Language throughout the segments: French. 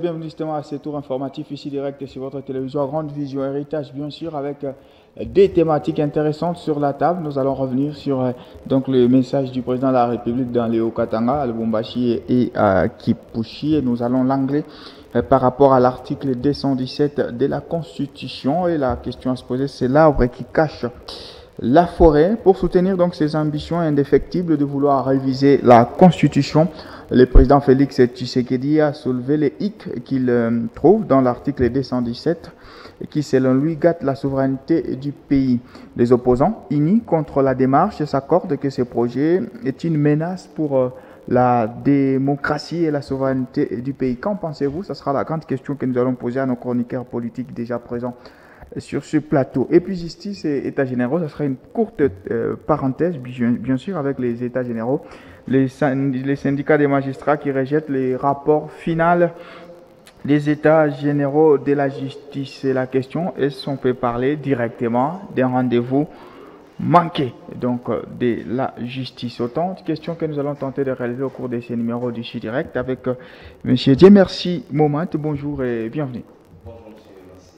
Bienvenue justement à ce tour informatif ici direct sur votre télévision Grande Vision Héritage, bien sûr, avec des thématiques intéressantes sur la table. Nous allons revenir sur donc le message du président de la République dans les Haut-Katanga, à Lubumbashi et à Kipushi. Et nous allons l'anglais par rapport à l'article 217 de la Constitution. Et la question à se poser, c'est l'arbre qui cache la forêt. Pour soutenir donc ses ambitions indéfectibles de vouloir réviser la Constitution, le président Félix Tshisekedi a soulevé les hic qu'il trouve dans l'article 217 qui, selon lui, gâte la souveraineté du pays. Les opposants, unis contre la démarche, s'accordent que ce projet est une menace pour la démocratie et la souveraineté du pays. Qu'en pensez-vous? Ce sera la grande question que nous allons poser à nos chroniqueurs politiques déjà présents sur ce plateau. Et puis justice et états généraux, ce sera une courte parenthèse, bien sûr, avec les états généraux. Les syndicats des magistrats qui rejettent les rapports finaux des états généraux de la justice. C'est la question, est-ce qu'on peut parler directement d'un rendez-vous manqué donc de la justice? Autant de questions que nous allons tenter de réaliser au cours de ces numéros du direct avec M. Diemersi Moment. Bonjour et bienvenue. Bonjour monsieur, merci.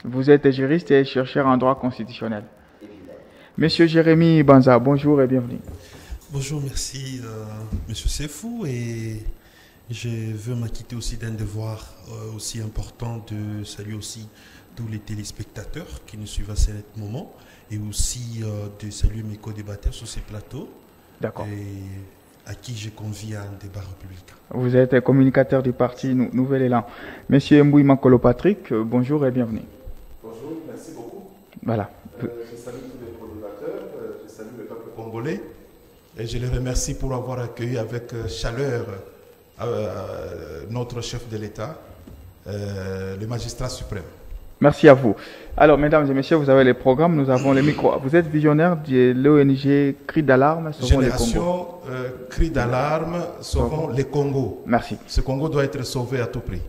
Vous êtes juriste et chercheur en droit constitutionnel. Monsieur Jérémy Banza, bonjour et bienvenue. Bonjour, merci monsieur Sefou, et je veux m'acquitter aussi d'un devoir aussi important de saluer aussi tous les téléspectateurs qui nous suivent à ce moment, et aussi de saluer mes co-débatteurs sur ces plateaux. D'accord. Et à qui je convie à un débat républicain. Vous êtes communicateur du parti Nouvel Élan. Monsieur Mbouy Makolo Patrick, bonjour et bienvenue. Bonjour, merci beaucoup. Voilà. Je salue tous les co-débatteurs, je salue le peuple congolais et je les remercie pour avoir accueilli avec chaleur notre chef de l'État, le magistrat suprême. Merci à vous. Alors, mesdames et messieurs, vous avez les programmes, nous avons les micros. Vous êtes visionnaire de l'ONG Cri d'alarme Sauvons les Congos. Génération Cri d'alarme Sauvons les Congos. Merci. Ce Congo doit être sauvé à tout prix.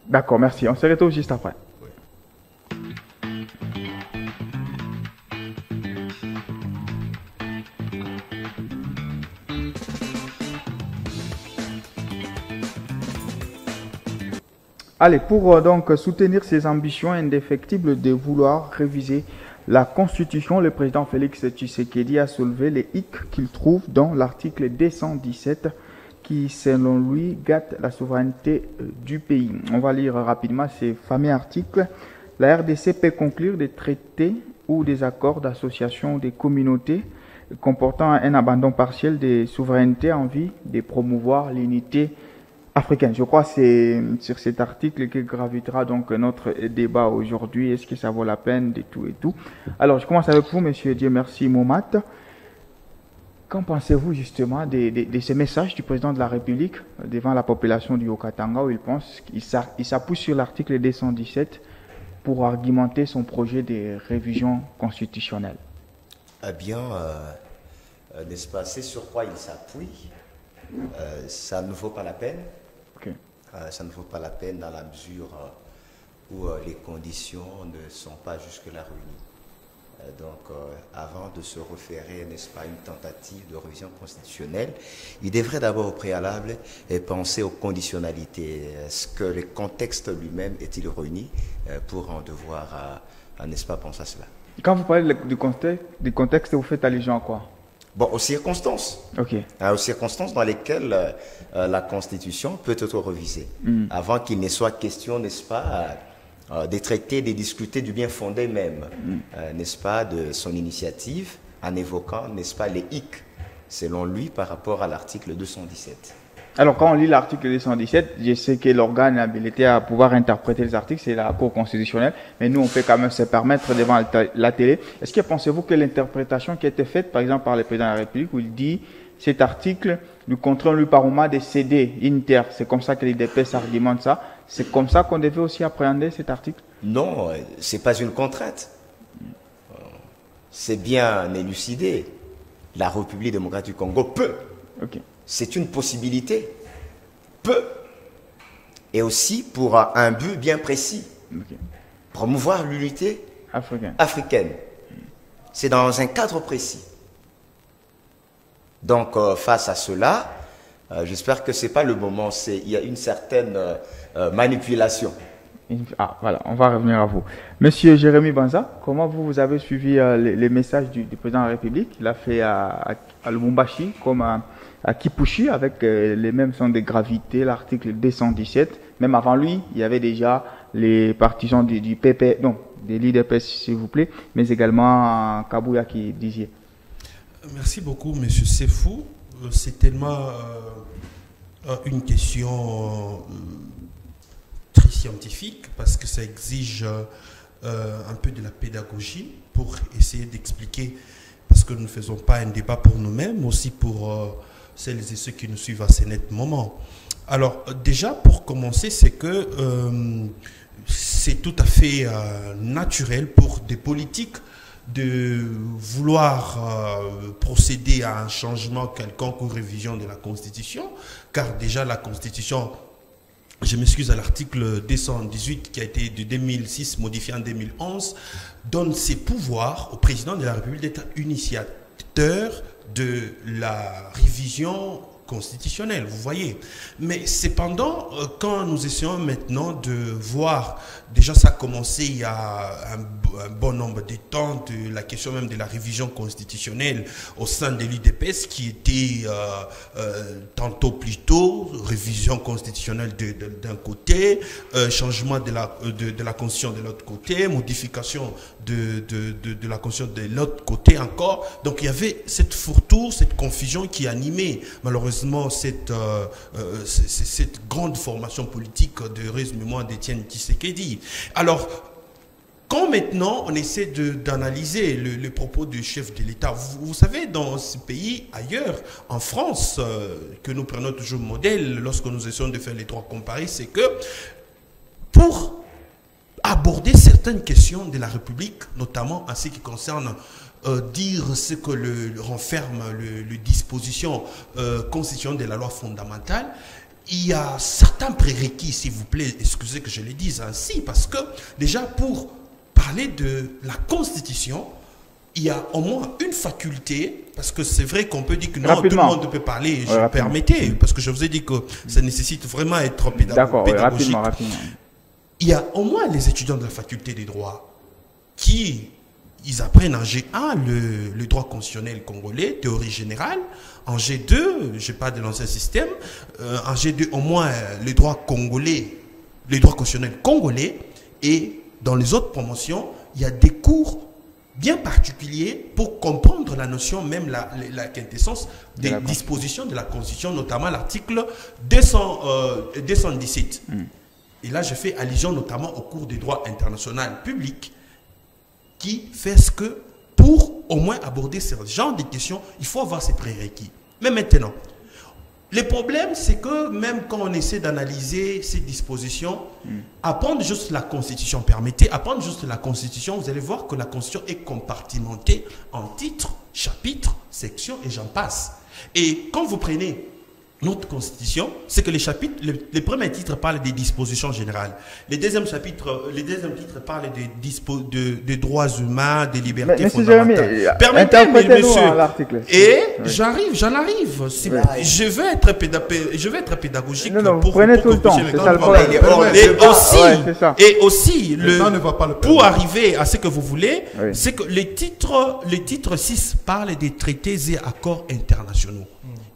D'accord, merci. On se retrouve juste après. Allez, pour donc soutenir ses ambitions indéfectibles de vouloir réviser la Constitution, le président Félix Tshisekedi a soulevé les hic qu'il trouve dans l'article 217 qui, selon lui, gâte la souveraineté du pays. On va lire rapidement ces fameux articles. La RDC peut conclure des traités ou des accords d'association des communautés comportant un abandon partiel des souverainetés en vue de promouvoir l'unité africaine. Je crois que c'est sur cet article que gravitera donc notre débat aujourd'hui. Est-ce que ça vaut la peine de tout et tout? Alors, je commence avec vous, monsieur Diemersi Momat. Qu'en pensez-vous justement de ces messages du président de la République devant la population du Haut-Katanga où il pense qu'il s'appuie sur l'article 217 pour argumenter son projet de révision constitutionnelle? Eh bien, n'est-ce pas, c'est sur quoi il s'appuie. Ça ne vaut pas la peine. Okay. Ça ne vaut pas la peine dans la mesure où les conditions ne sont pas jusque-là réunies. Donc, avant de se référer, n'est-ce pas, à une tentative de révision constitutionnelle, il devrait d'abord au préalable penser aux conditionnalités. Est-ce que le contexte lui-même est-il réuni pour en devoir, n'est-ce pas, penser à cela? Quand vous parlez du contexte, vous faites allusion à quoi? Bon, aux circonstances. Ok. Aux circonstances dans lesquelles la Constitution peut être révisée. Avant qu'il ne soit question, n'est-ce pas, de traiter, de discuter du bien fondé même, n'est-ce pas, de son initiative, en évoquant, n'est-ce pas, les hic, selon lui, par rapport à l'article 217. Alors, quand on lit l'article 217, je sais que l'organe habilité à pouvoir interpréter les articles, c'est la Cour constitutionnelle, mais nous, on peut quand même se permettre devant la télé. Est-ce que pensez-vous que l'interprétation qui a été faite, par exemple, par le président de la République, où il dit cet article nous contraint lui par moment de céder inter, c'est comme ça que l'IDPS argumente ça, c'est comme ça qu'on devait aussi appréhender cet article? Non, c'est pas une contrainte. C'est bien élucidé. La République démocratique du Congo peut. Ok. C'est une possibilité. Peut. Et aussi pour un but bien précis. Okay. Promouvoir l'unité africaine. C'est dans un cadre précis. Donc, face à cela, J'espère que ce n'est pas le moment. Il y a une certaine manipulation. Ah, voilà, on va revenir à vous. Monsieur Jérémy Banza, comment vous avez suivi les messages du président de la République? Il a fait à Lubumbashi comme à Kipushi avec les mêmes sons de gravité, l'article 217. Même avant lui, il y avait déjà les partisans du PP, non, des l'IDPS s'il vous plaît, mais également Kabouya qui disait. Merci beaucoup, monsieur Sefou. C'est tellement une question très scientifique parce que ça exige un peu de la pédagogie pour essayer d'expliquer, parce que nous ne faisons pas un débat pour nous-mêmes, mais aussi pour celles et ceux qui nous suivent à ces nets moments. Alors déjà pour commencer, c'est que c'est tout à fait naturel pour des politiques de vouloir procéder à un changement quelconque ou révision de la Constitution, car déjà la Constitution, je m'excuse, à l'article 218 qui a été de 2006 modifié en 2011, donne ses pouvoirs au président de la République d'être initiateur de la révision constitutionnelle, vous voyez. Mais cependant, quand nous essayons maintenant de voir, déjà ça a commencé il y a un bon nombre de temps, de la question même de la révision constitutionnelle au sein de l'UDPS qui était tantôt plus tôt, révision constitutionnelle d'un côté, changement de la constitution de l'autre côté, modification de la constitution de l'autre côté encore. Donc il y avait cette fourre-tout, cette confusion qui animait malheureusement cette grande formation politique de mémoire d'Étienne Tshisekedi. Alors, quand maintenant on essaie d'analyser le propos du chef de l'État, vous savez, dans ce pays, ailleurs, en France, que nous prenons toujours modèle lorsque nous essayons de faire les droits comparés, c'est que pour aborder certaines questions de la République, notamment en ce qui concerne dire ce que renferme les dispositions constitutionnelles de la loi fondamentale, il y a certains prérequis, s'il vous plaît, excusez que je le dise ainsi, parce que déjà pour parler de la Constitution, il y a au moins une faculté, parce que c'est vrai qu'on peut dire que non, rapidement, tout le monde peut parler, je permettez, parce que je vous ai dit que ça nécessite vraiment être pédagogique. Rapidement. Il y a au moins les étudiants de la faculté des droits qui ils apprennent en G1 le droit constitutionnel congolais, théorie générale. En G2, je parle de l'ancien système, en G2 au moins le droit congolais, le droit constitutionnel congolais. Et dans les autres promotions, il y a des cours bien particuliers pour comprendre la notion, même la quintessence des dispositions de la Constitution, notamment l'article 217. Et là, je fais allusion notamment au cours du droit international public, qui fait ce que, pour au moins aborder ce genre de questions, il faut avoir ces prérequis. Mais maintenant, le problème, c'est que même quand on essaie d'analyser ces dispositions, apprendre juste la Constitution, permettez, apprendre juste la Constitution, vous allez voir que la Constitution est compartimentée en titres, chapitres, sections, et j'en passe. Et quand vous prenez notre Constitution, c'est que les chapitres, les premiers titres parlent des dispositions générales. Les deuxièmes titres parlent des droits humains, des libertés fondamentales. Permettez-moi, monsieur. Et j'en arrive. Je vais être pédagogique. Non, vous prenez tout le temps. C'est ça le problème. Et aussi, pour arriver à ce que vous voulez, c'est que les titres 6 parlent des traités et accords internationaux.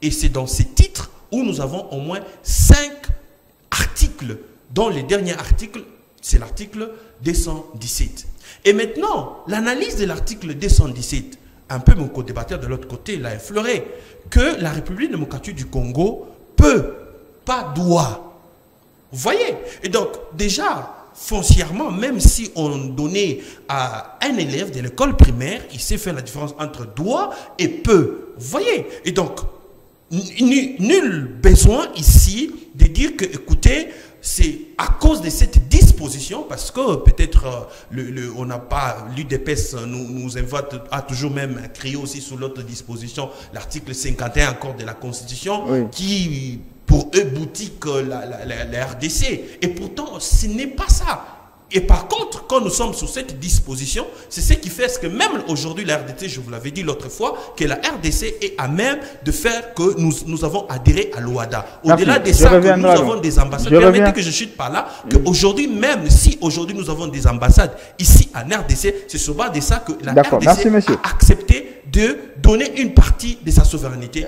Et c'est dans ces titres où nous avons au moins 5 articles, dont le dernier article, c'est l'article 217. Et maintenant, l'analyse de l'article 217, un peu mon co-débatteur de l'autre côté l'a effleuré, que la République démocratique du Congo peut, pas doit. Vous voyez? Et donc, déjà, foncièrement, même si on donnait à un élève de l'école primaire, il sait faire la différence entre doit et peut. Vous voyez? Et donc, nul besoin ici de dire que, écoutez, c'est à cause de cette disposition, parce que peut-être on n'a pas, l'UDPS nous invite à toujours même crier aussi sous l'autre disposition, l'article 51 encore de la Constitution, qui pour eux boutique la RDC. Et pourtant, ce n'est pas ça. Et par contre, quand nous sommes sous cette disposition, c'est ce qui fait que même aujourd'hui, la RDC, je vous l'avais dit l'autre fois, que la RDC est à même de faire que nous avons adhéré à l'OADA. Au-delà de ça, que nous avons des ambassades. Permettez que je chute par là, qu'aujourd'hui, même si aujourd'hui nous avons des ambassades ici en RDC, c'est sur base de ça que la RDC a accepté de donner une partie de sa souveraineté.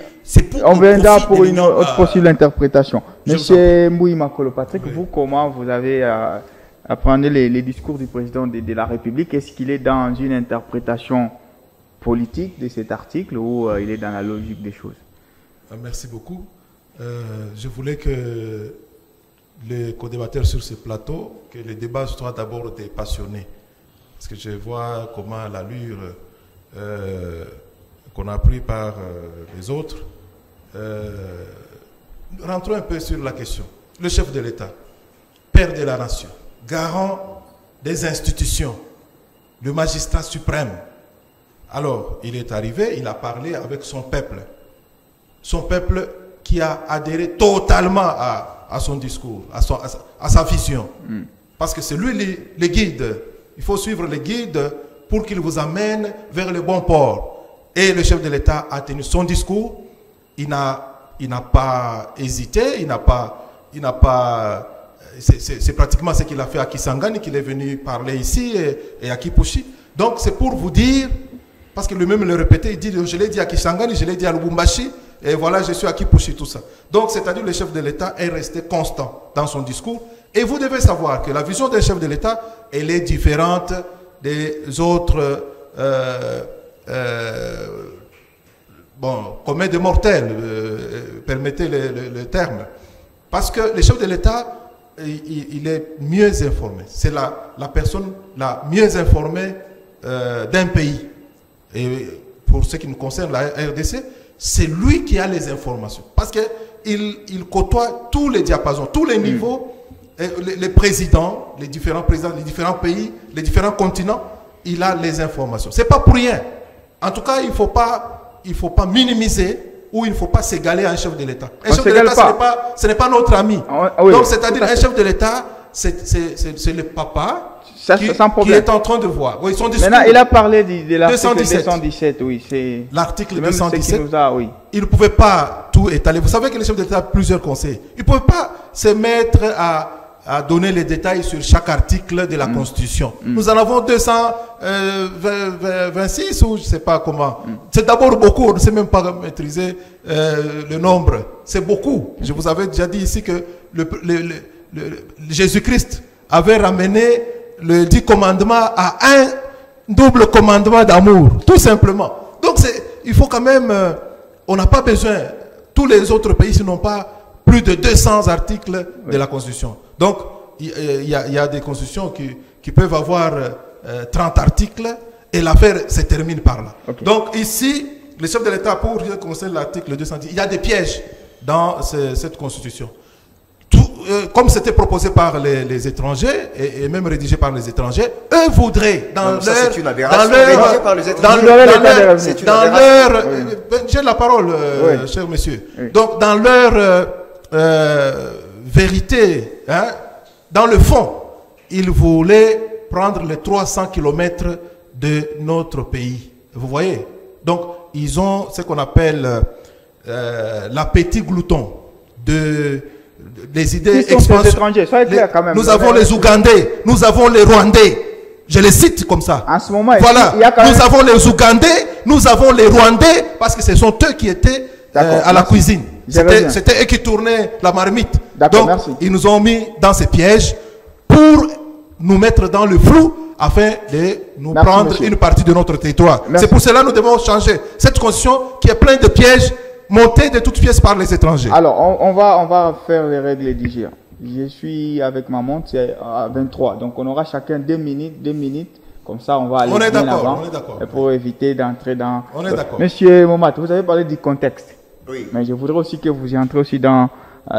On viendra pour une autre possible interprétation. Monsieur Mbouy Makolo Patrick, vous, comment vous avez apprenez les discours du président de la République? Est-ce qu'il est dans une interprétation politique de cet article ou il est dans la logique des choses? Merci beaucoup. Je voulais que les co-débatteurs sur ce plateau, que le débat soit d'abord des passionnés. Parce que je vois comment l'allure qu'on a pris par les autres. Rentrons un peu sur la question. Le chef de l'État, père de la nation, garant des institutions, le magistrat suprême. Alors, il est arrivé, il a parlé avec son peuple. Son peuple qui a adhéré totalement à son discours, à sa vision. Parce que c'est lui le guide. Il faut suivre le guide pour qu'il vous amène vers le bon port. Et le chef de l'État a tenu son discours. Il n'a pas hésité, il n'a pas c'est pratiquement ce qu'il a fait à Kisangani, qu'il est venu parler ici et à Kipushi. Donc c'est pour vous dire, parce que lui-même le répétait, il dit, je l'ai dit à Kisangani, je l'ai dit à Lubumbashi, et voilà, je suis à Kipushi, tout ça. Donc c'est-à-dire le chef de l'État est resté constant dans son discours. Et vous devez savoir que la vision des chefs de l'État, elle est différente des autres communs de mortels, permettez le terme. Parce que le chef de l'État, il est mieux informé. C'est la personne la mieux informée d'un pays. Et pour ce qui nous concerne, la RDC, c'est lui qui a les informations. Parce qu'il côtoie tous les diapasons, tous les niveaux, les présidents, les différents présidents, les différents pays, les différents continents, il a les informations. Ce n'est pas pour rien. En tout cas, il ne faut pas minimiser ou il ne faut pas s'égaler à un chef de l'État. Un chef de l'État, ce n'est pas notre ami. Donc, c'est-à-dire un chef de l'État, c'est le papa qui est en train de voir. Oui, son discours. Maintenant, il a parlé de l'article 217. Oui, c'est l'article 217. Il ne pouvait pas tout étaler. Vous savez que le chef de l'État a plusieurs conseils. Il ne pouvait pas se mettre à donner les détails sur chaque article de la Constitution. Nous en avons 226 ou je ne sais pas comment. C'est d'abord beaucoup, on ne sait même pas maîtriser le nombre. C'est beaucoup. Je vous avais déjà dit ici que Jésus-Christ avait ramené le 10 commandements à un double commandement d'amour, tout simplement. Donc il faut quand même, on n'a pas besoin, tous les autres pays n'ont pas plus de 200 articles de la Constitution. Donc, il y a des constitutions qui peuvent avoir 30 articles et l'affaire se termine par là. Okay. Donc, ici, le chef de l'État, pour ce qui concerne l'article 210, il y a des pièges dans cette constitution. Comme c'était proposé par les étrangers et même rédigé par les étrangers, eux voudraient j'ai la parole, cher monsieur. Oui. Donc, dans leur vérité, dans le fond, ils voulaient prendre les 300 km de notre pays. Vous voyez? Donc, ils ont ce qu'on appelle l'appétit glouton des idées expansionnistes. Nous avons les Ougandais, nous avons les Rwandais. Je les cite comme ça. En ce moment, voilà. Nous avons les Ougandais, nous avons les Rwandais, parce que ce sont eux qui étaient à la cuisine. C'était eux qui tournaient la marmite. Donc, ils nous ont mis dans ces pièges pour nous mettre dans le flou afin de nous prendre une partie de notre territoire. C'est pour cela que nous devons changer cette constitution qui est pleine de pièges montés de toutes pièces par les étrangers. Alors, on va faire les règles du jeu. Je suis avec ma montre, c'est à 23. Donc, on aura chacun 2 minutes. Comme ça, on va aller bien avant. On est d'accord. Pour éviter d'entrer dans... On est d'accord. Monsieur Momat, vous avez parlé du contexte. Oui. Mais je voudrais aussi que vous y entrez aussi dans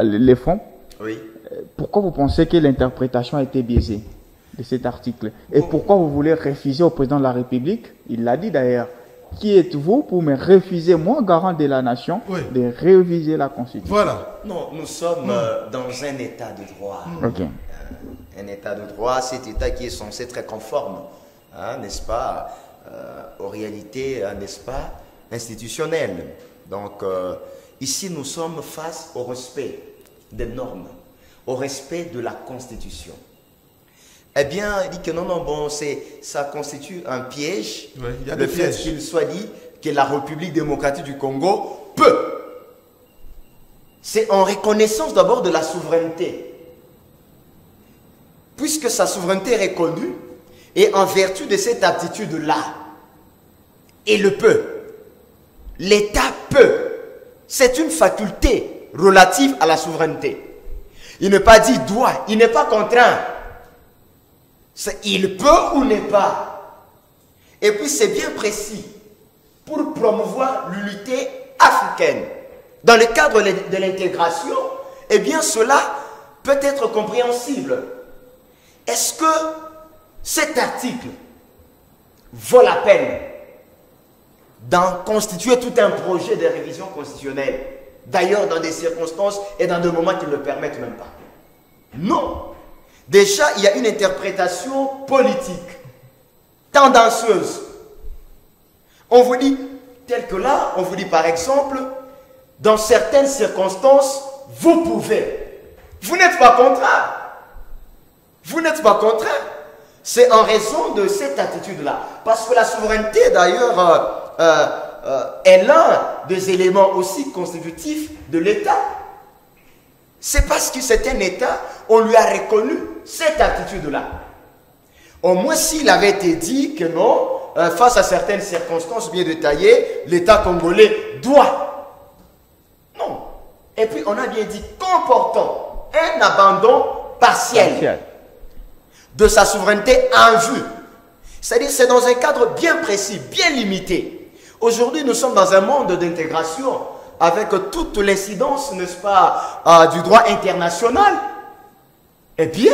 les fonds. Oui. Pourquoi vous pensez que l'interprétation a été biaisée de cet article? Et pourquoi vous voulez refuser au président de la République, il l'a dit d'ailleurs, qui êtes-vous pour me refuser, moi, garant de la nation, de réviser la Constitution? Voilà. Non, nous sommes dans un état de droit. Un État de droit, cet État qui est censé être conforme, hein, n'est-ce pas, aux réalités, n'est-ce pas, institutionnelles. Donc, ici, nous sommes face au respect des normes, au respect de la Constitution. Eh bien, il dit que non, non, bon, ça constitue un piège, Ouais, il y a le des fait pièges. qu'il soit dit que la République démocratique du Congo peut. C'est en reconnaissance d'abord de la souveraineté. Puisque sa souveraineté est reconnue, et en vertu de cette aptitude-là, il le peut. L'État peut. C'est une faculté relative à la souveraineté. Il n'est pas dit doit, il n'est pas contraint. Il peut ou n'est pas. Et puis c'est bien précis pour promouvoir l'unité africaine. Dans le cadre de l'intégration, eh bien cela peut être compréhensible. Est-ce que cet article vaut la peine d'en constituer tout un projet de révision constitutionnelle? D'ailleurs, dans des circonstances et dans des moments qui ne le permettent même pas. Non. Déjà, il y a une interprétation politique, tendancieuse. On vous dit, tel que là, on vous dit par exemple, dans certaines circonstances, vous pouvez. Vous n'êtes pas contraint. Vous n'êtes pas contraint. C'est en raison de cette attitude-là. Parce que la souveraineté, d'ailleurs, est l'un des éléments aussi constitutifs de l'État. C'est parce que c'est un État, on lui a reconnu cette attitude-là. Au moins, s'il avait été dit que non, face à certaines circonstances bien détaillées, l'État congolais doit. Non. Et puis, on a bien dit comportant un abandon partiel de sa souveraineté en vue. C'est-à-dire, c'est dans un cadre bien précis, bien limité. Aujourd'hui, nous sommes dans un monde d'intégration avec toute l'incidence, n'est-ce pas, du droit international. Eh bien,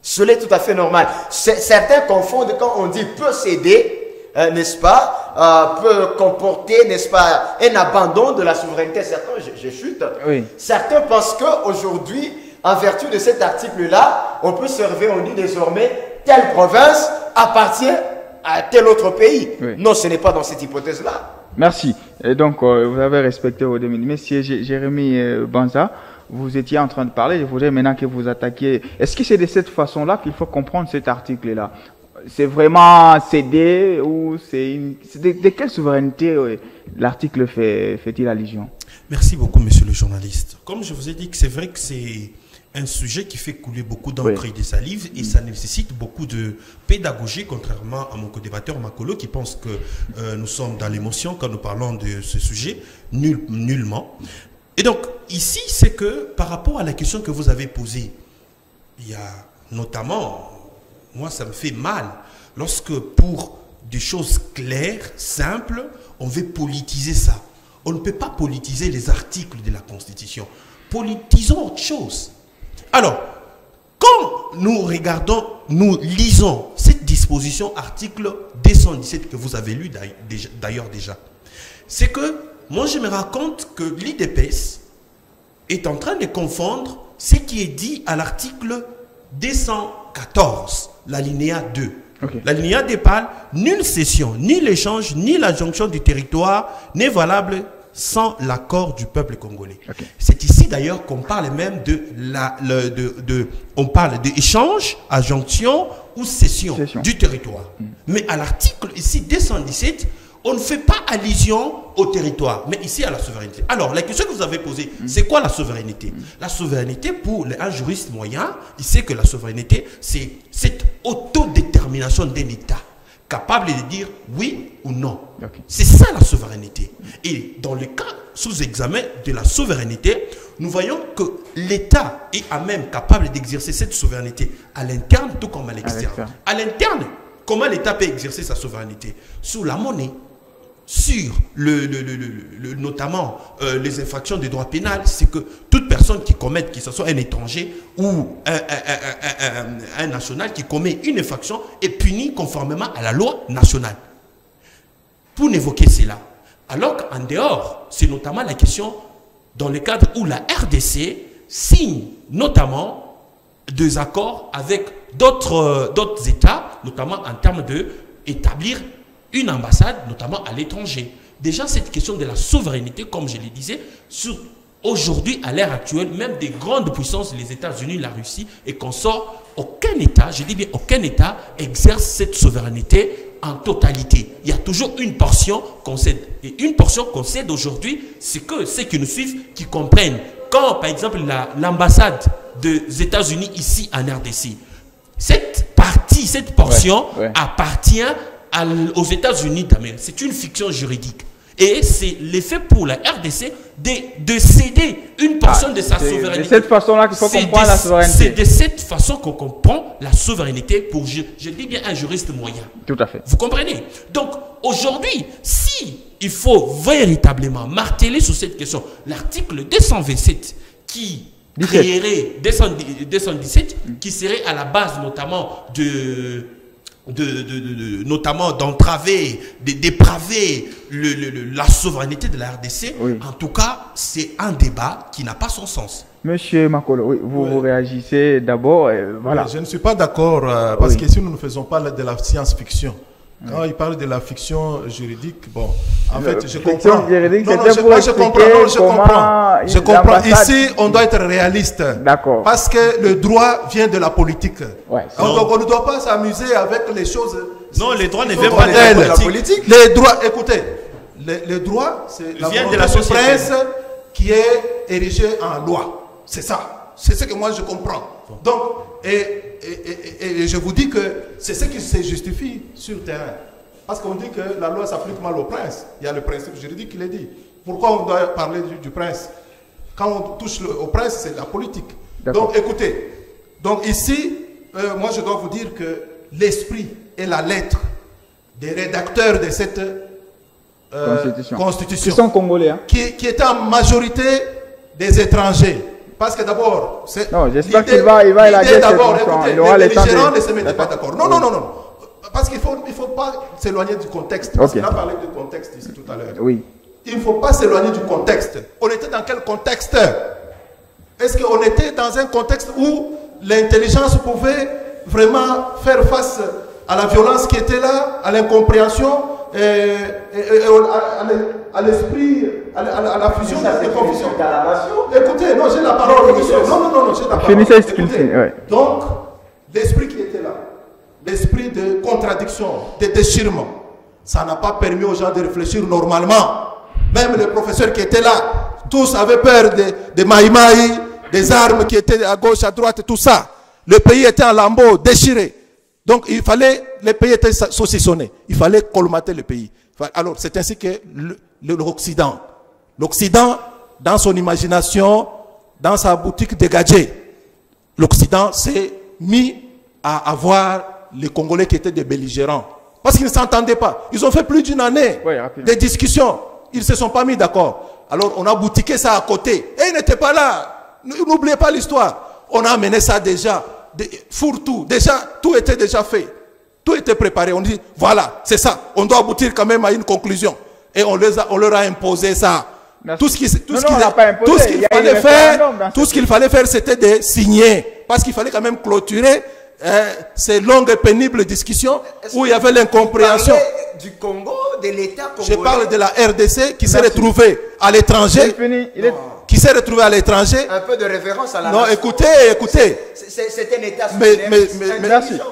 cela est tout à fait normal. Certains confondent quand on dit peut céder, n'est-ce pas, peut comporter, n'est-ce pas, un abandon de la souveraineté. Certains, je chute. Oui. Certains pensent qu'aujourd'hui, en vertu de cet article-là, on peut se réveiller, on dit désormais, telle province appartient à tel autre pays. Oui. Non, ce n'est pas dans cette hypothèse-là. Merci. Et donc, vous avez respecté vos 2 minutes. Monsieur Jérémy Banza, vous étiez en train de parler. Je voudrais maintenant que vous attaquiez. Est-ce que c'est de cette façon-là qu'il faut comprendre cet article-là? C'est vraiment céder ou c'est de quelle souveraineté l'article fait-il allusion? Merci beaucoup, monsieur le journaliste. Comme je vous ai dit, que c'est vrai que c'est un sujet qui fait couler beaucoup d'encre et de salive et ça nécessite beaucoup de pédagogie, contrairement à mon co-débatteur Makolo qui pense que nous sommes dans l'émotion quand nous parlons de ce sujet, nullement. Et donc, ici, c'est que par rapport à la question que vous avez posée, il y a notamment, moi ça me fait mal, lorsque pour des choses claires, simples, on veut politiser ça. On ne peut pas politiser les articles de la Constitution. Politisons autre chose. Alors, quand nous regardons, nous lisons cette disposition, article 217 que vous avez lu d'ailleurs déjà, c'est que moi je me rends compte que l'IDPS est en train de confondre ce qui est dit à l'article 214, l'alinéa 2. Okay. L'alinéa 2 parle, nulle cession, ni l'échange, ni la jonction du territoire n'est valable sans l'accord du peuple congolais. Okay. C'est ici d'ailleurs qu'on parle même on parle d'échange, adjonction ou cession du territoire. Mais à l'article ici 217, on ne fait pas allusion au territoire, mais ici à la souveraineté. Alors, la question que vous avez posée, c'est quoi la souveraineté? La souveraineté, pour un juriste moyen, il sait que la souveraineté, c'est cette autodétermination d'un État capable de dire oui ou non. Okay. C'est ça la souveraineté. Et dans le cas sous examen de la souveraineté, nous voyons que l'État est à même capable d'exercer cette souveraineté à l'interne tout comme à l'externe. À l'interne, comment l'État peut exercer sa souveraineté? Sur la monnaie, sur notamment les infractions de droit pénal, c'est que toute personne qui commette, que ce soit un étranger ou un national qui commet une infraction est puni conformément à la loi nationale. Pour n'évoquer cela. Alors qu'en dehors, c'est notamment la question dans le cadre où la RDC signe notamment des accords avec d'autres États, notamment en termes d'établir une ambassade, notamment à l'étranger. Déjà, cette question de la souveraineté, comme je le disais, aujourd'hui, à l'ère actuelle, même des grandes puissances, les États-Unis, la Russie et consorts, aucun État, je dis bien aucun État, exerce cette souveraineté en totalité. Il y a toujours une portion qu'on cède. Et une portion qu'on cède aujourd'hui, c'est que ceux qui nous suivent, qui comprennent. Quand, par exemple, l'ambassade des États-Unis ici en RDC, cette portion appartient aux États-Unis d'Amérique. C'est une fiction juridique. Et c'est l'effet pour la RDC de céder une portion de sa souveraineté. C'est de cette façon-là qu'il faut comprendre la souveraineté. C'est de cette façon qu'on comprend la souveraineté pour, je dis bien, un juriste moyen. Tout à fait. Vous comprenez? Donc, aujourd'hui, si il faut véritablement marteler sur cette question, l'article 227 qui créerait 217, qui serait à la base notamment notamment d'entraver, de dépraver la souveraineté de la RDC. Oui. En tout cas, c'est un débat qui n'a pas son sens. Monsieur Makolo, oui, vous réagissez d'abord. Voilà. Oui, je ne suis pas d'accord parce que si nous ne faisons pas de la science-fiction, quand il parle de la fiction juridique, bon, en fait, je comprends. Je comprends. Ici, on doit être réaliste. D'accord. Parce que le droit vient de la politique. Ouais, donc, on ne doit pas s'amuser avec les choses. Non, les droits ne viennent pas de la politique. Les droits, écoutez, les droits, c'est la volonté du prince qui est érigé en loi. C'est ça. C'est ce que moi je comprends. Donc, et je vous dis que c'est ce qui se justifie sur le terrain. Parce qu'on dit que la loi s'applique mal au prince. Il y a le principe juridique qui le dit. Pourquoi on doit parler du prince? Quand on touche au prince, c'est la politique. Donc écoutez, donc ici, moi je dois vous dire que l'esprit et la lettre des rédacteurs de cette constitution qui sont congolais, hein? qui étaient en majorité des étrangers. Parce que d'abord, j'espère qu'il va élaguer d'abord, écoutez, les gérants ne se mettaient pas d'accord. Non. Parce qu'il ne faut pas s'éloigner du contexte. Parce qu'il a parlé du contexte ici tout à l'heure. Oui. Il ne faut pas s'éloigner du contexte. On était dans quel contexte? Est-ce qu'on était dans un contexte où l'intelligence pouvait vraiment faire face à la violence qui était là, à l'incompréhension, à l'esprit, à la fusion de confusion? Écoutez, non, j'ai la parole. Non, j'ai la parole. Finissez ce qu'il dit. Donc, l'esprit qui était là, l'esprit de contradiction, de déchirement, ça n'a pas permis aux gens de réfléchir normalement. Même les professeurs qui étaient là, tous avaient peur de maïmaï, des armes qui étaient à gauche, à droite, tout ça. Le pays était en lambeaux, déchiré. Donc, le pays était saucissonné. Il fallait colmater le pays. Alors, c'est ainsi que l'Occident, dans son imagination, dans sa boutique de gadgets, l'Occident s'est mis à avoir les Congolais qui étaient des belligérants. Parce qu'ils ne s'entendaient pas. Ils ont fait plus d'une année de discussions. Ils ne se sont pas mis d'accord. Alors, on a boutiqué ça à côté. Et ils n'étaient pas là. N'oubliez pas l'histoire. On a amené ça déjà. Fourre-tout. Déjà, tout était déjà fait. Tout était préparé. On dit, voilà, c'est ça. On doit aboutir quand même à une conclusion. Et on leur a imposé ça. Tout ce qu'il fallait faire, c'était de signer. Parce qu'il fallait quand même clôturer ces longues et pénibles discussions où il y avait l'incompréhension. Du Congo, de l'État congolais. Je parle de la RDC qui s'est retrouvée à l'étranger. Qui s'est retrouvée à l'étranger. Un peu de référence à la nation. Écoutez. C'est un État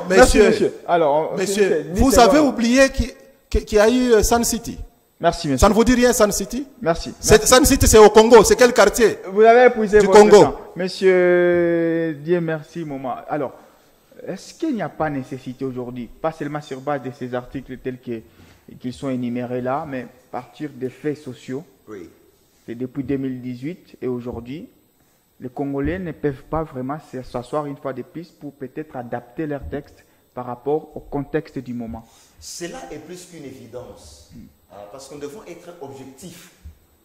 Merci, monsieur. Alors, monsieur, vous avez oublié qu'il y a eu Sun City. Merci, monsieur. Ça ne vous dit rien, Sun City? Merci. Sun City, c'est au Congo. C'est quel quartier? Vous avez épuisé du votre Congo. temps. Monsieur, Dieu merci, maman. Alors, est-ce qu'il n'y a pas nécessité aujourd'hui, pas seulement sur base de ces articles tels qu'ils sont énumérés là, mais partir des faits sociaux? Oui. Et depuis 2018 et aujourd'hui, les Congolais ne peuvent pas vraiment s'asseoir une fois de plus pour peut-être adapter leur texte par rapport au contexte du moment. Cela est plus qu'une évidence, parce que nous devons être objectifs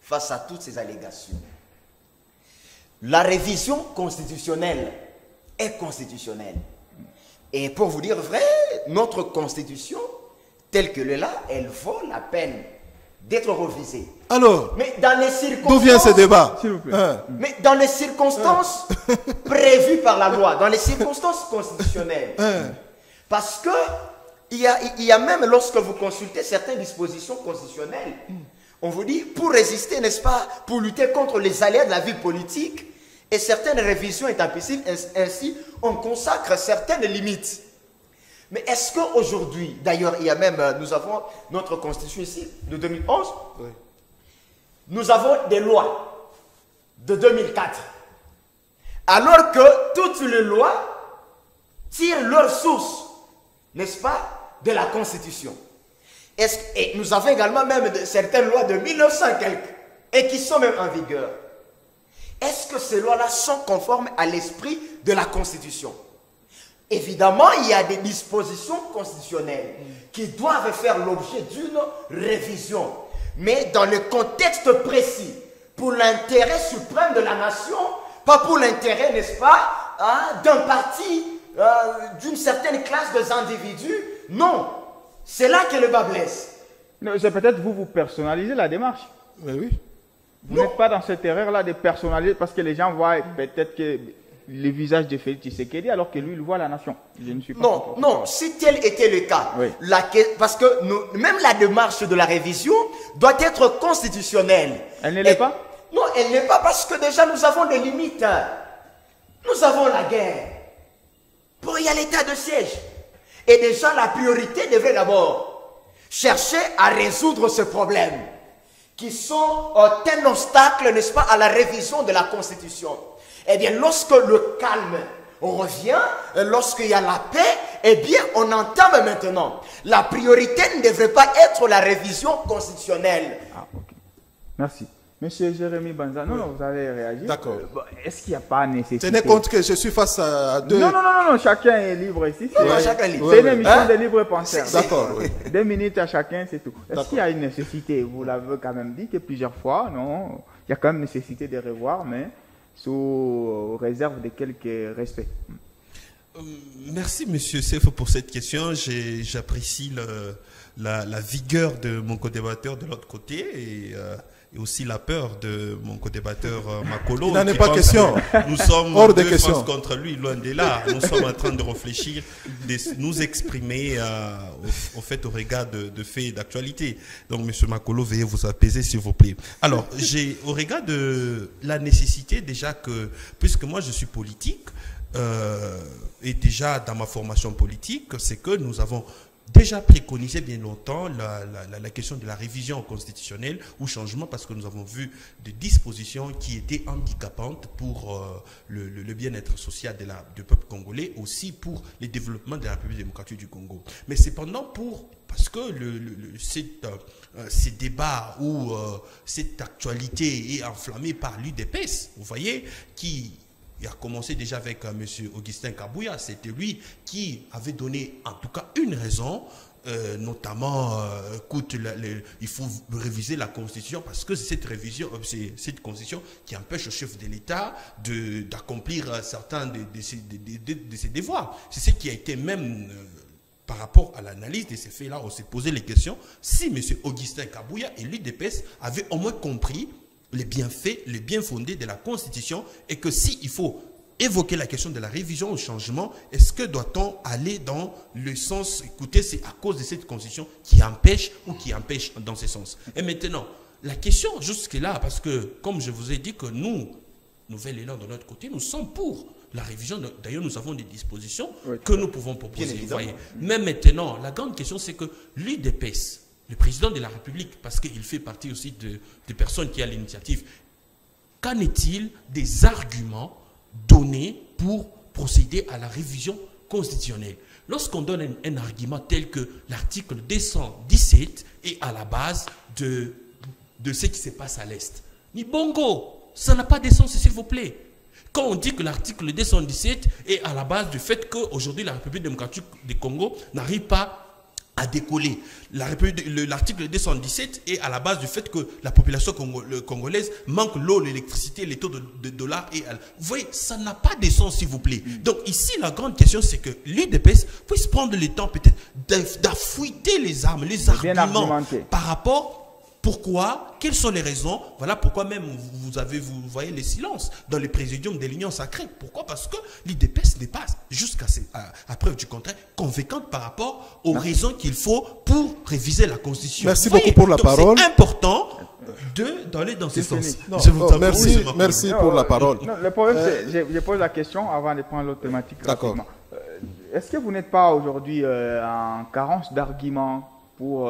face à toutes ces allégations. La révision constitutionnelle est constitutionnelle. Et pour vous dire vrai, notre constitution, telle qu'elle est là, elle vaut la peine d'être revisé. Alors, Mais dans les circonstances... d'où vient ce débat? S'il vous plaît. Mais dans les circonstances prévues par la loi, dans les circonstances constitutionnelles. Parce que il y a même, lorsque vous consultez certaines dispositions constitutionnelles, on vous dit, pour résister, n'est-ce pas, pour lutter contre les aléas de la vie politique, et certaines révisions étant possibles, ainsi, on consacre certaines limites. Mais est-ce qu'aujourd'hui, d'ailleurs, il y a même, nous avons notre constitution ici, de 2011, Oui. Nous avons des lois de 2004. Alors que toutes les lois tirent leur source, n'est-ce pas, de la Constitution. Et nous avons également même certaines lois de 1900 quelques, et qui sont même en vigueur. Est-ce que ces lois-là sont conformes à l'esprit de la Constitution? Évidemment, il y a des dispositions constitutionnelles qui doivent faire l'objet d'une révision. Mais dans le contexte précis, pour l'intérêt suprême de la nation, pas pour l'intérêt, n'est-ce pas, d'un parti, d'une certaine classe d'individus. Non, c'est là que le bas blesse. C'est peut-être vous personnalisez la démarche. Mais oui. Vous n'êtes pas dans cette erreur-là de personnaliser parce que les gens voient peut-être que le visage de Félix Tshisekedi alors que lui, il voit la nation. Je ne suis pas Non, si tel était le cas, oui. Parce que même la démarche de la révision doit être constitutionnelle. Elle ne l'est pas? Non, elle n'est pas parce que déjà nous avons des limites. Nous avons la guerre. Bon, il y a l'état de siège. Et déjà, la priorité devrait d'abord chercher à résoudre ce problème qui sont un obstacle, n'est-ce pas, à la révision de la Constitution. Eh bien, lorsque le calme revient, lorsqu'il y a la paix, eh bien, on entame maintenant. La priorité ne devrait pas être la révision constitutionnelle. Ah, ok. Merci. Monsieur Jérémy Banza, non, vous allez réagir. D'accord. Est-ce qu'il n'y a pas nécessité? Tenez compte que je suis face à deux... Non, chacun est libre ici. Chacun est libre. C'est une émission de libre penseur. D'accord, oui. 2 minutes à chacun, c'est tout. Est-ce qu'il y a une nécessité? Vous l'avez quand même dit que plusieurs fois, non, il y a quand même nécessité de revoir, mais sous réserve de quelques respects. Merci, Monsieur Sefo, pour cette question. J'apprécie la vigueur de mon co-débatteur de l'autre côté et aussi la peur de mon co-débatteur Makolo. Il n'en est pas question. Nous sommes hors de deux question. faces contre lui, loin de là. Nous sommes en train de réfléchir, de nous exprimer au fait au regard de faits et d'actualité. Donc, Monsieur Makolo, veuillez vous apaiser, s'il vous plaît. Alors, au regard de la nécessité déjà que, puisque moi je suis politique, et déjà dans ma formation politique, c'est que nous avons déjà préconisé bien longtemps la question de la révision constitutionnelle ou changement parce que nous avons vu des dispositions qui étaient handicapantes pour le bien-être social du peuple congolais, aussi pour le développement de la République démocratique du Congo. Mais cependant, parce que ces débats ou cette actualité est enflammée par l'UDPS, vous voyez, qui a commencé déjà avec M. Augustin Kabouya. C'était lui qui avait donné en tout cas une raison, notamment, il faut réviser la Constitution parce que c'est cette Constitution qui empêche le chef de l'État d'accomplir certains de ses devoirs. C'est ce qui a été même... par rapport à l'analyse de ces faits-là, on s'est posé les questions si M. Augustin Kabouya et l'UDPS avaient au moins compris les bienfaits, les bien fondés de la Constitution et que s'il faut évoquer la question de la révision au changement, est-ce que doit-on aller dans le sens, écoutez, c'est à cause de cette Constitution qui empêche ou qui empêche dans ce sens. Et maintenant, la question jusque-là, parce que comme je vous ai dit que nous, Nouvel Élan de notre côté, nous sommes pour la révision. D'ailleurs, nous avons des dispositions que nous pouvons proposer. Vous voyez. Mais maintenant, la grande question, c'est que l'UDPS, le président de la République, parce qu'il fait partie aussi des personnes qui ont l'initiative, qu'en est-il des arguments donnés pour procéder à la révision constitutionnelle? Lorsqu'on donne un argument tel que l'article 217 est à la base de ce qui se passe à l'Est, ni bongo, ça n'a pas de sens, s'il vous plaît. Quand on dit que l'article 217 est à la base du fait qu'aujourd'hui la République démocratique du Congo n'arrive pas à décoller. L'article 217 est à la base du fait que la population congolaise manque l'eau, l'électricité, les taux de dollars. Vous voyez, ça n'a pas de sens, s'il vous plaît. Donc ici, la grande question, c'est que l'UDPS puisse prendre le temps peut-être d'affouiller les armes, les arguments par rapport Pourquoi? Quelles sont les raisons? Voilà pourquoi même vous voyez les silences dans le présidium de l'Union sacrée. Pourquoi? Parce que l'IDPS n'est pas, jusqu'à preuve du contraire, convaincante par rapport aux raisons qu'il faut pour réviser la Constitution. Merci beaucoup pour la parole. C'est important d'aller dans ce sens. Merci pour la parole. Non, le problème, c'est, je pose la question avant de prendre l'autre thématique. D'accord. Est-ce que vous n'êtes pas aujourd'hui en carence d'arguments pour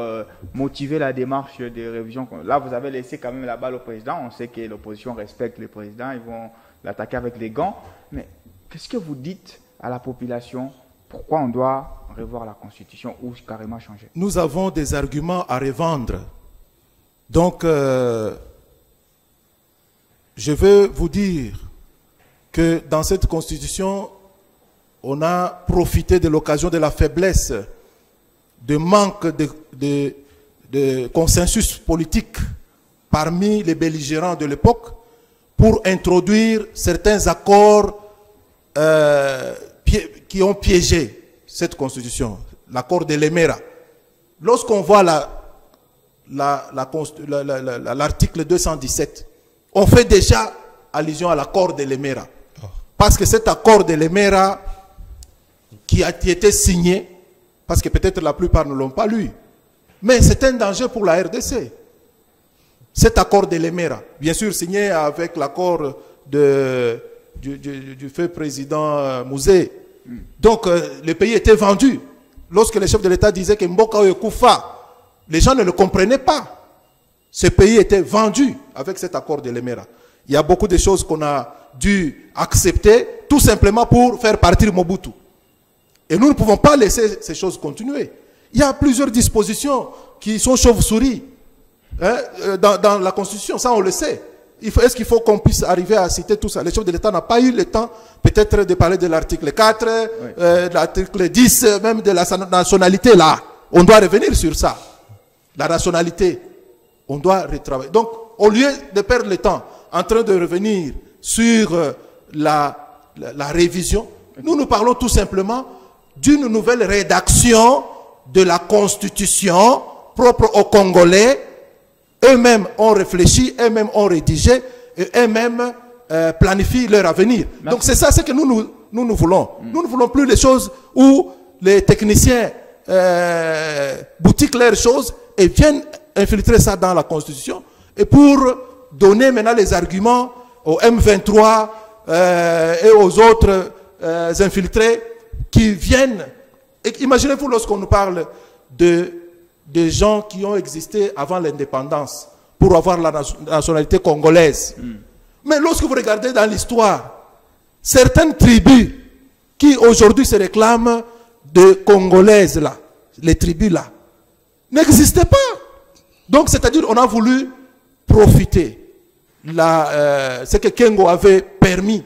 motiver la démarche de révision? Là, vous avez laissé quand même la balle au président. On sait que l'opposition respecte le président. Ils vont l'attaquer avec les gants. Mais qu'est-ce que vous dites à la population? Pourquoi on doit revoir la Constitution ou carrément changer? Nous avons des arguments à revendre. Donc, je veux vous dire que dans cette Constitution, on a profité de l'occasion de la faiblesse, de manque de consensus politique parmi les belligérants de l'époque pour introduire certains accords qui ont piégé cette Constitution. L'accord de l'Emera. Lorsqu'on voit l'article 217, on fait déjà allusion à l'accord de l'Emera. Parce que cet accord de l'Emera qui a été signé, parce que peut-être la plupart ne l'ont pas lu, mais c'est un danger pour la RDC. Cet accord de l'Emera, bien sûr signé avec l'accord du feu président Mouzé. Donc le pays était vendu. Lorsque le chef de l'État disait que Mboka Koufa, les gens ne le comprenaient pas. Ce pays était vendu avec cet accord de l'Emera. Il y a beaucoup de choses qu'on a dû accepter tout simplement pour faire partir Mobutu. Et nous ne pouvons pas laisser ces choses continuer. Il y a plusieurs dispositions qui sont chauves-souris dans la Constitution, ça on le sait. Est-ce qu'il faut qu'on puisse arriver à citer tout ça? Le chef de l'État n'a pas eu le temps peut-être de parler de l'article 4, de l'article 10, même de la nationalité là. On doit revenir sur ça. La nationalité, on doit retravailler. Donc, au lieu de perdre le temps en train de revenir sur la révision, nous parlons tout simplement d'une nouvelle rédaction de la Constitution propre aux Congolais. Eux-mêmes ont réfléchi, eux-mêmes ont rédigé, et eux-mêmes planifient leur avenir. Merci. Donc c'est ça ce que nous voulons. Nous ne voulons plus les choses où les techniciens boutiquent leurs choses et viennent infiltrer ça dans la Constitution. Et pour donner maintenant les arguments aux M23 et aux autres infiltrés qui viennent. Imaginez-vous lorsqu'on nous parle de gens qui ont existé avant l'indépendance pour avoir la nationalité congolaise. Mais lorsque vous regardez dans l'histoire, certaines tribus qui aujourd'hui se réclament de congolaises là, les tribus là, n'existaient pas. Donc c'est-à-dire on a voulu profiter ce que Kengo avait permis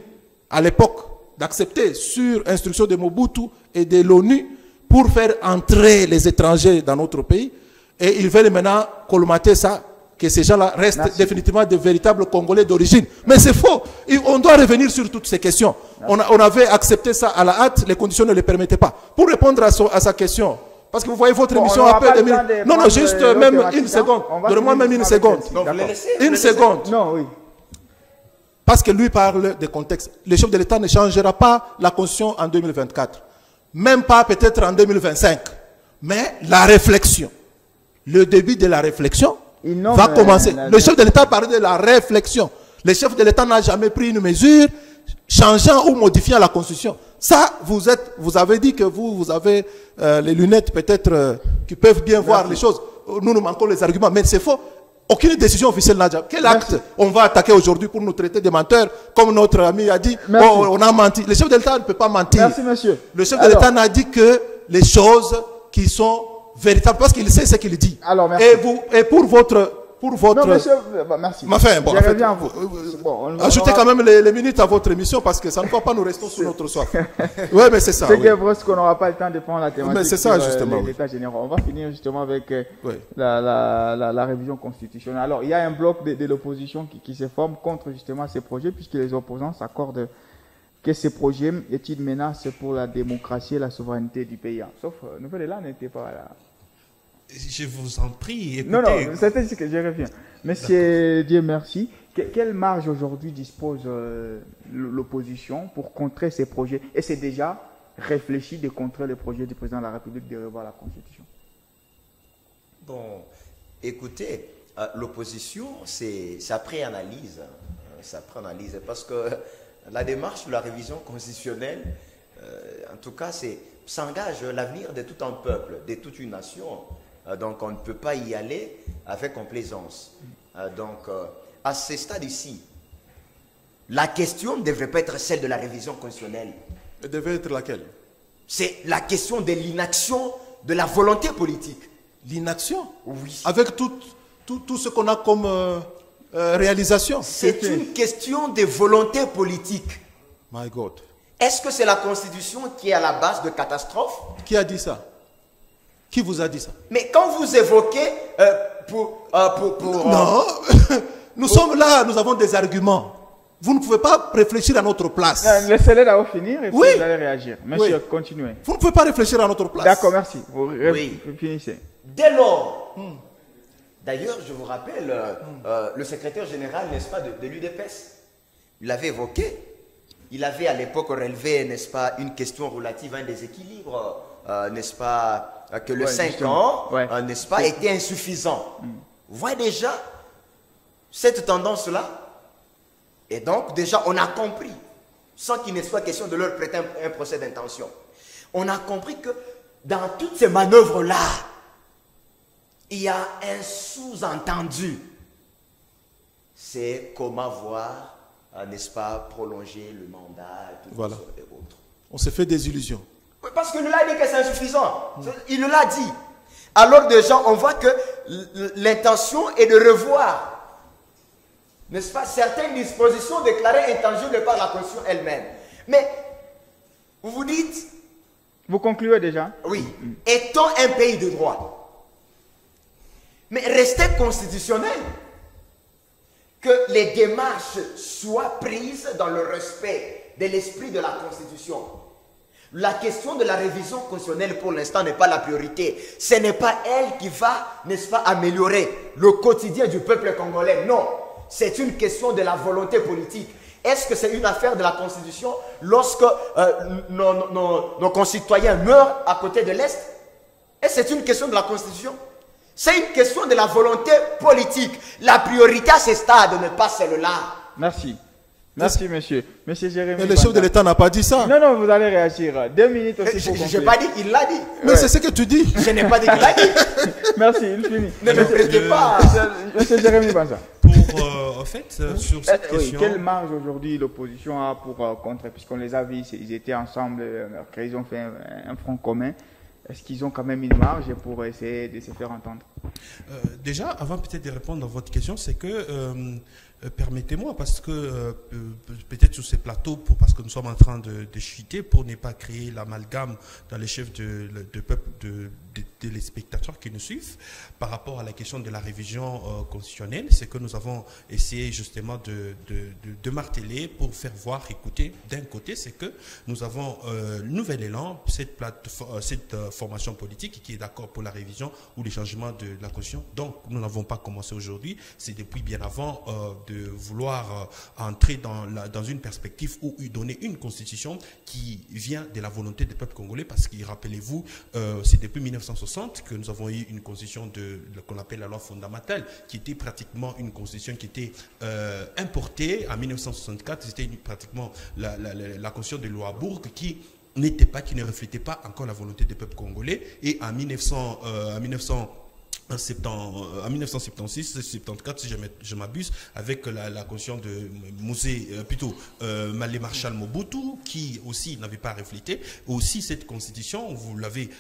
à l'époque d'accepter sur instruction de Mobutu et de l'ONU pour faire entrer les étrangers dans notre pays. Et ils veulent maintenant colmater ça, que ces gens-là restent définitivement de véritables Congolais d'origine. Mais c'est faux. On doit revenir sur toutes ces questions. On avait accepté ça à la hâte, les conditions ne le permettaient pas. Pour répondre à sa question, parce que vous voyez votre émission à peu de minutes. Non, juste même une seconde. Donnez-moi même une seconde. Une seconde. Non, oui. Parce que lui parle de contexte. Le chef de l'État ne changera pas la Constitution en 2024. Même pas peut-être en 2025. Mais la réflexion, le début de la réflexion va commencer. Le chef de l'État parle de la réflexion. Le chef de l'État n'a jamais pris une mesure changeant ou modifiant la Constitution. Ça, vous avez dit que vous avez les lunettes peut-être qui peuvent bien voir les choses. Nous manquons les arguments, mais c'est faux. Aucune décision officielle n'a déjà. Quel acte on va attaquer aujourd'hui pour nous traiter de menteurs, comme notre ami a dit, on a menti. Le chef de l'État ne peut pas mentir. Merci, monsieur. Le chef de l'État n'a dit que les choses qui sont véritables, parce qu'il sait ce qu'il dit. Alors, merci. Et pour votre... Non, monsieur, merci. Enfin, bon, je reviens à vous. Ajoutez quand même les minutes à votre émission parce que ça ne va pas nous rester sur notre soif. Oui, mais c'est ça. C'est que qu'on n'aura pas le temps de prendre la thématique. Mais c'est ça, justement. L'État général. On va finir justement avec la révision constitutionnelle. Alors, il y a un bloc de l'opposition qui se forme contre justement ces projets, puisque les opposants s'accordent que ces projets est une menace pour la démocratie et la souveraineté du pays. Sauf, Nouvelle-Élan n'était pas là. Je vous en prie, écoutez. Non, c'était ce que je reviens. Monsieur Dieu merci. Quelle marge aujourd'hui dispose l'opposition pour contrer ces projets? Et c'est déjà réfléchi de contrer le projet du président de la République de revoir la Constitution? Bon, écoutez, l'opposition, ça pré-analyse. Ça pré-analyse parce que la démarche de la révision constitutionnelle, en tout cas, ça engage l'avenir de tout un peuple, de toute une nation. Donc, on ne peut pas y aller avec complaisance. Donc, à ce stade ici, la question ne devrait pas être celle de la révision constitutionnelle. Elle devait être laquelle? C'est la question de l'inaction, de la volonté politique. L'inaction? Oui. Avec tout ce qu'on a comme réalisation. C'est une question de volonté politique. My God. Est-ce que c'est la Constitution qui est à la base de catastrophes? Qui a dit ça? Qui vous a dit ça? Mais quand vous évoquez Non, nous sommes là, nous avons des arguments. Vous ne pouvez pas réfléchir à notre place. Laissez-les d'abord finir et puis Oui. vous allez réagir. Monsieur, Oui. continuez. Vous ne pouvez pas réfléchir à notre place. D'accord, merci. Vous Oui. finissez. dès lors, d'ailleurs, je vous rappelle, le secrétaire général, n'est-ce pas, de l'UDPS, il l'avait évoqué. Il avait à l'époque relevé, n'est-ce pas, une question relative à un déséquilibre, n'est-ce pas, que le 5 ans, n'est-ce pas, était insuffisant. Vous voyez déjà cette tendance-là? Et donc, déjà, on a compris, sans qu'il ne soit question de leur prêter un procès d'intention, on a compris que dans toutes ces manœuvres-là, il y a un sous-entendu. C'est comment voir, n'est-ce pas, prolonger le mandat et tout Voilà. et autres. On s'est fait des illusions. Oui, parce que nous l'a dit que c'est insuffisant. Il nous l'a dit. Alors déjà, on voit que l'intention est de revoir, n'est-ce pas, certaines dispositions déclarées intangibles par la Constitution elle-même. Mais, vous vous dites... Vous concluez déjà? Oui. Étant un pays de droit, mais rester constitutionnel, que les démarches soient prises dans le respect de l'esprit de la Constitution. La question de la révision constitutionnelle, pour l'instant, n'est pas la priorité. Ce n'est pas elle qui va, n'est-ce pas, améliorer le quotidien du peuple congolais. Non. C'est une question de la volonté politique. Est-ce que c'est une affaire de la Constitution lorsque nos concitoyens meurent à côté de l'Est? Est-ce que c'est une question de la Constitution? C'est une question de la volonté politique. La priorité à ce stade n'est pas celle-là. Merci. Merci, monsieur. Monsieur Jérémy. Mais le chef de l'État n'a pas dit ça. Non, vous allez réagir. 2 minutes aussi pour conclure. Je n'ai pas dit qu'il l'a dit. Mais c'est ce que tu dis. Je n'ai pas dit qu'il l'a dit. Merci, il finit. Ne me prêtez pas. Monsieur Jérémy Banza. En fait, sur cette question... Quelle marge aujourd'hui l'opposition a pour contrer, puisqu'on les a vus, ils étaient ensemble, ils ont fait un front commun. Est-ce qu'ils ont quand même une marge pour essayer de se faire entendre? Déjà, avant peut-être de répondre à votre question, c'est que, permettez-moi, parce que peut-être sur ces plateaux, parce que nous sommes en train de chuter, pour ne pas créer l'amalgame dans les chefs de peuple, les spectateurs qui nous suivent, par rapport à la question de la révision constitutionnelle, c'est que nous avons essayé justement de marteler pour faire voir, écouter, d'un côté, c'est que nous avons Nouvel Élan, cette formation politique qui est d'accord pour la révision ou les changements de la Constitution. Donc, nous n'avons pas commencé aujourd'hui, c'est depuis bien avant de vouloir entrer dans une perspective où donner une constitution qui vient de la volonté des peuples congolais, parce que, rappelez-vous, c'est depuis 1960 que nous avons eu une constitution qu'on appelle la loi fondamentale, qui était pratiquement une constitution qui était importée en 1964, c'était pratiquement la constitution de Louisbourg qui ne reflétait pas encore la volonté des peuples congolais. Et en 1976, 74, si je m'abuse, avec la constitution de Malé Marshal Mobutu, qui aussi n'avait pas reflété. Aussi, cette constitution, vous l'avez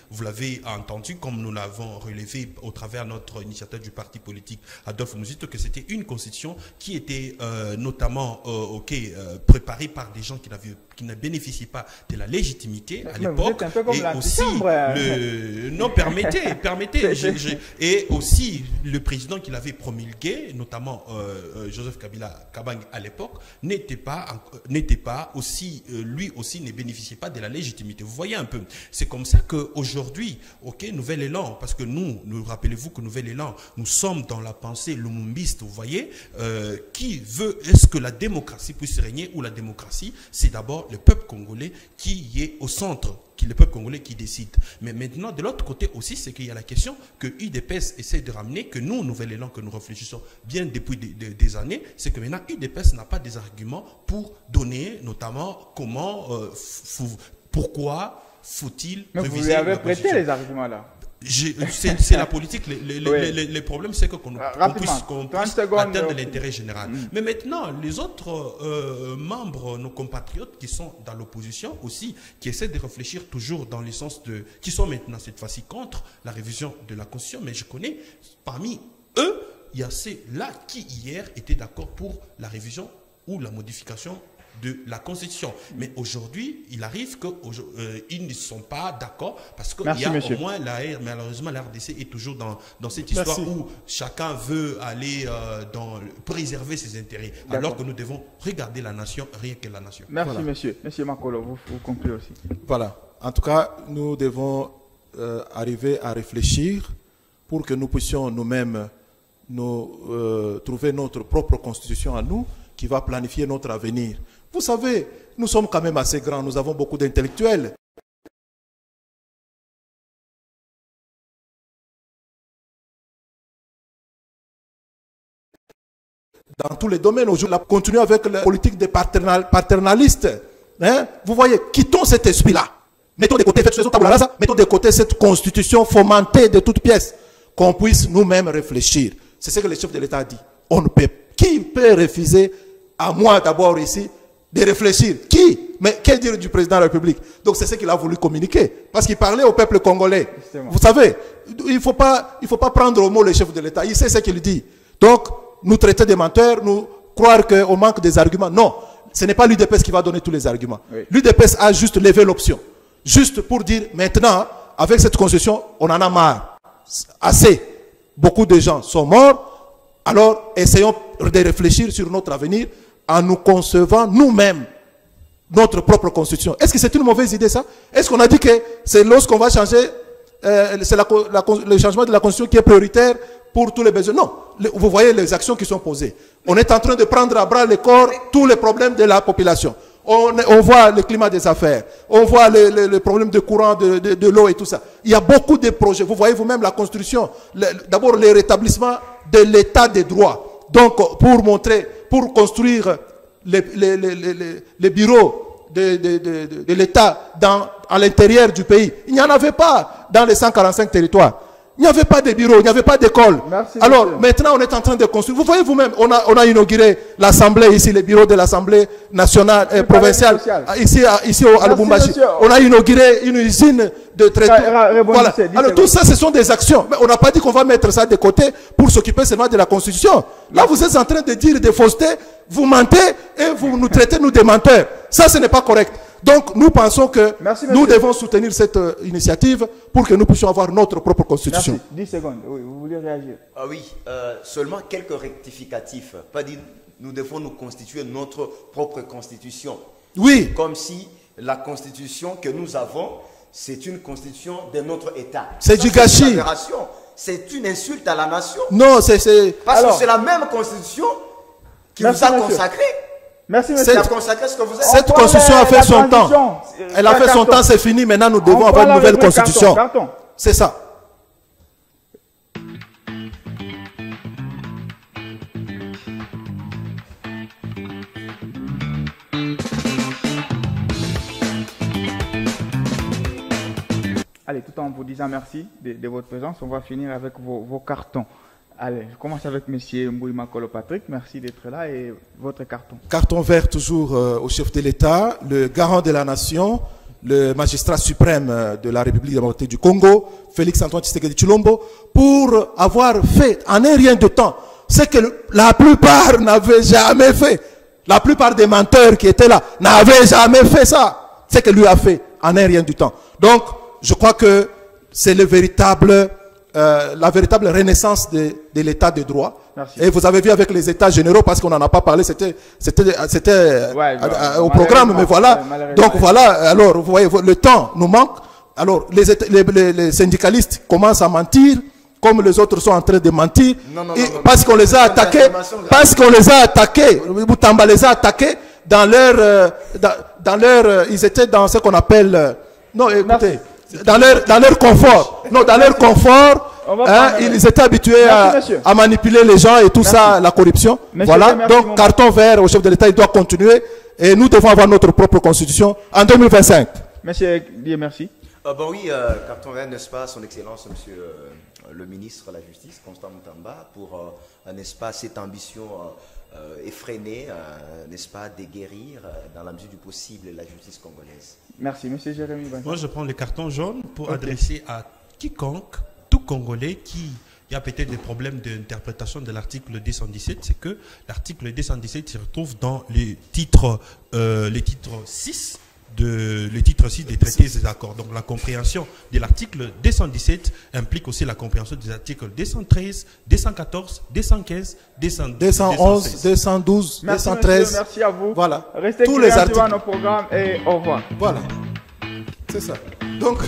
entendu, comme nous l'avons relevé au travers de notre initiateur du parti politique Adolphe Muzito, que c'était une constitution qui était notamment préparée par des gens qui ne bénéficient pas de la légitimité à l'époque. Vous êtes un peu comme et aussi non, permettez. Et Et aussi, le président qui l'avait promulgué, notamment Joseph Kabila Kabang à l'époque, n'était pas aussi, lui aussi ne bénéficiait pas de la légitimité. Vous voyez un peu. C'est comme ça qu'aujourd'hui, ok, Nouvel Élan, parce que nous rappelez-vous que Nouvel Élan, nous sommes dans la pensée lumumbiste, vous voyez, qui veut, est-ce que la démocratie puisse régner, ou la démocratie, c'est d'abord le peuple congolais qui est au centre, le peuple congolais qui décide. Mais maintenant, de l'autre côté aussi, c'est qu'il y a la question que UDPS essaie de ramener, que nous, Nouvel Élan, que nous réfléchissons bien depuis des années, c'est que maintenant, UDPS n'a pas des arguments pour donner, notamment, comment, pourquoi faut-il réviser. Vous lui avez prêté les arguments là. C'est la politique. Les problèmes, c'est qu'on puisse atteindre l'intérêt général. Mais maintenant, les autres membres, nos compatriotes qui sont dans l'opposition aussi, qui essaient de réfléchir toujours dans le sens de... qui sont maintenant cette fois-ci contre la révision de la Constitution. Mais je connais, parmi eux, il y a ceux-là qui hier étaient d'accord pour la révision ou la modification de la Constitution. Mais aujourd'hui, il arrive qu'ils ne sont pas d'accord parce qu'il y a au moins malheureusement la RDC est toujours dans cette histoire où chacun veut aller préserver ses intérêts alors que nous devons regarder la nation, rien que la nation. Merci monsieur. Monsieur Makolo, vous concluez aussi. Voilà. En tout cas, nous devons arriver à réfléchir pour que nous puissions nous-mêmes trouver notre propre constitution à nous qui va planifier notre avenir. Vous savez, nous sommes quand même assez grands, nous avons beaucoup d'intellectuels. Dans tous les domaines, aujourd'hui, on continue avec la politique des paternalistes. Hein? Vous voyez, quittons cet esprit-là. Mettons de côté, mettons de côté cette constitution fomentée de toutes pièces, qu'on puisse nous-mêmes réfléchir. C'est ce que le chef de l'État a dit. Qui peut refuser, à moi d'abord ici, de réfléchir? Qui? Mais quel dire du président de la République? Donc c'est ce qu'il a voulu communiquer. Parce qu'il parlait au peuple congolais. Justement. Vous savez, il ne faut pas prendre au mot le chef de l'État. Il sait ce qu'il dit. Donc, nous traiter des menteurs, nous croire qu'on manque des arguments. Non, ce n'est pas l'UDPS qui va donner tous les arguments. Oui. L'UDPS a juste levé l'option. Juste pour dire, maintenant, avec cette constitution, on en a marre. Assez. Beaucoup de gens sont morts. Alors, essayons de réfléchir sur notre avenir en nous concevant nous-mêmes notre propre constitution. Est-ce que c'est une mauvaise idée ça? Est-ce qu'on a dit que c'est lorsqu'on va changer, c'est le changement de la constitution qui est prioritaire pour tous les besoins? Non. Vous voyez les actions qui sont posées. On est en train de prendre à bras le corps tous les problèmes de la population. On voit le climat des affaires, on voit le problème de courant, de l'eau et tout ça. Il y a beaucoup de projets. Vous voyez vous-même la construction, d'abord le rétablissement de l'état des droits. Donc, pour construire les bureaux de l'État à l'intérieur du pays, il n'y en avait pas dans les 145 territoires. Il n'y avait pas de bureaux, il n'y avait pas d'école. Alors, monsieur. Maintenant, on est en train de construire. Vous voyez vous-même, on a inauguré l'Assemblée ici, les bureaux de l'Assemblée nationale, provinciale, ici à Lubumbashi. On a inauguré une usine de traitement. Voilà. Alors, tout ça, ce sont des actions. Mais on n'a pas dit qu'on va mettre ça de côté pour s'occuper seulement de la Constitution. Là, vous êtes en train de dire des faussetés, vous mentez et vous nous traitez, nous, des menteurs. Ça, ce n'est pas correct. Donc, nous pensons que nous devons soutenir cette initiative pour que nous puissions avoir notre propre constitution. Merci. 10 secondes. Oui, vous voulez réagir? Ah oui, seulement quelques rectificatifs. Pas dit, nous devons nous constituer notre propre constitution. Oui. Comme si la constitution que nous avons, c'est une constitution de notre État. C'est du gâchis. C'est une insulte à la nation. Non, c'est... Parce que c'est la même constitution qui nous a consacré. Merci, monsieur. Cette constitution a fait son temps. Elle a fait son temps, c'est fini. Maintenant, nous devons avoir une nouvelle constitution. C'est ça. Allez, tout en vous disant merci de votre présence, on va finir avec vos cartons. Allez, je commence avec M. Mbouy Makolo Patrick. Merci d'être là et votre carton. Carton vert toujours au chef de l'État, le garant de la nation, le magistrat suprême de la République démocratique du Congo, Félix Antoine Tshisekedi Tshilombo, pour avoir fait en un rien de temps ce que la plupart n'avaient jamais fait. La plupart des menteurs qui étaient là n'avaient jamais fait ça. Ce que lui a fait en un rien du temps. Donc, je crois que c'est le véritable la véritable renaissance de l'état de droit. Merci. Et vous avez vu avec les états généraux, parce qu'on n'en a pas parlé, c'était au programme, mais voilà. Donc voilà, alors vous voyez, le temps nous manque. Alors les syndicalistes commencent à mentir, comme les autres sont en train de mentir, parce qu'on les a attaqués, Boutamba les a attaqués dans leur, ils étaient dans ce qu'on appelle, non écoutez, dans leur confort, ils étaient habitués à manipuler les gens et tout ça, la corruption. Voilà, donc carton vert au chef de l'État, il doit continuer et nous devons avoir notre propre constitution en 2025. Monsieur Dieu, merci. Bon oui, carton vert, n'est-ce pas, son excellence, monsieur le ministre de la Justice, Constant Mutamba, pour, n'est-ce pas, cette ambition effrénée, n'est-ce pas, de guérir dans la mesure du possible la justice congolaise. Merci, monsieur Jérémy. Moi, je prends le carton jaune pour adresser à quiconque, tout Congolais qui il y a peut-être des problèmes d'interprétation de l'article 217, c'est que l'article 217 se retrouve dans le titre 6 des traités et des accords. Donc la compréhension de l'article 217 implique aussi la compréhension des articles 213, 214, 215, 211, 212, 213. Merci à vous. Voilà. Restez tous les articles dans nos programmes et au revoir. Voilà. C'est ça. Donc